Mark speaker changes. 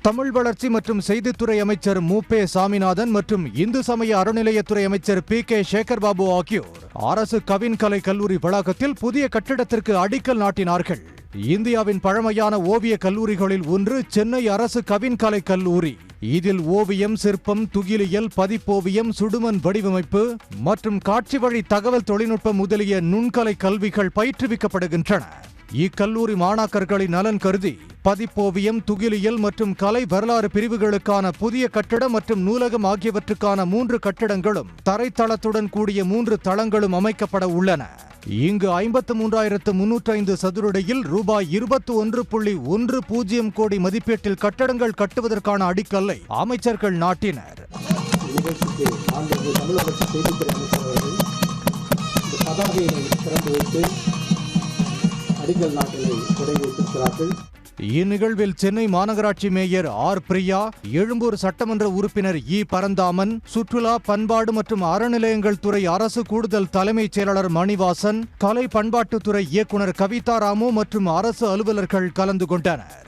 Speaker 1: தமிழ் வளர்ச்சி மற்றும் செய்தித்துறை அமைச்சர் மு.பே. சாமிநாதன் மற்றும் இந்து சமய அறநிலையத்துறை அமைச்சர் பி.கே. சேகர்பாபு ஆகியோர் அரசு கவின்கலை கல்லூரி வளாகத்தில் புதிய கட்டிடத்திற்கு அடிக்கல் நாட்டினார்கள். இந்தியாவின் பழமையான ஓவிய கல்லூரிகளில் ஒன்று சென்னை அரசு கவின்கலை கல்லூரி. இதில் ஓவியம், சிற்பம், துகிலியல், பதிப்போவியம், சுடுமண் வடிவமைப்பு மற்றும் காட்சி வழி தகவல் தொழில்நுட்பம் முதலிய நுண்கலை கல்விகள் பயிற்றுவிக்கப்படுகின்றன. இக்கல்லூரி மாணாக்கர்களின் நலன் கருதி பதிப்போவியம், துகிலியல் மற்றும் கலை வரலாறு பிரிவுகளுக்கான புதிய கட்டடம் மற்றும் நூலகம் ஆகியவற்றுக்கான 3 கட்டடங்களும் தரைத்தளத்துடன் கூடிய 3 தளங்களும் அமைக்கப்பட உள்ளன. இங்கு 53,305 சதுரடியில் ரூபாய் 21.10 கோடி மதிப்பீட்டில் கட்டடங்கள் கட்டுவதற்கான அடிக்கல்லை அமைச்சர்கள் நாட்டினர். இந்நிகழ்வில் சென்னை மாநகராட்சி மேயர் ஆர். பிரியா, எழும்பூர் சட்டமன்ற உறுப்பினர் இ. பரந்தாமன், சுற்றுலா, பண்பாடு மற்றும் அறநிலையங்கள் துறை அரசு கூடுதல் தலைமைச் செயலாளர் மணிவாசன், கலை பண்பாட்டுத்துறை இயக்குநர் கவிதா ராமு மற்றும் அரசு அலுவலர்கள் கலந்து கொண்டனர்.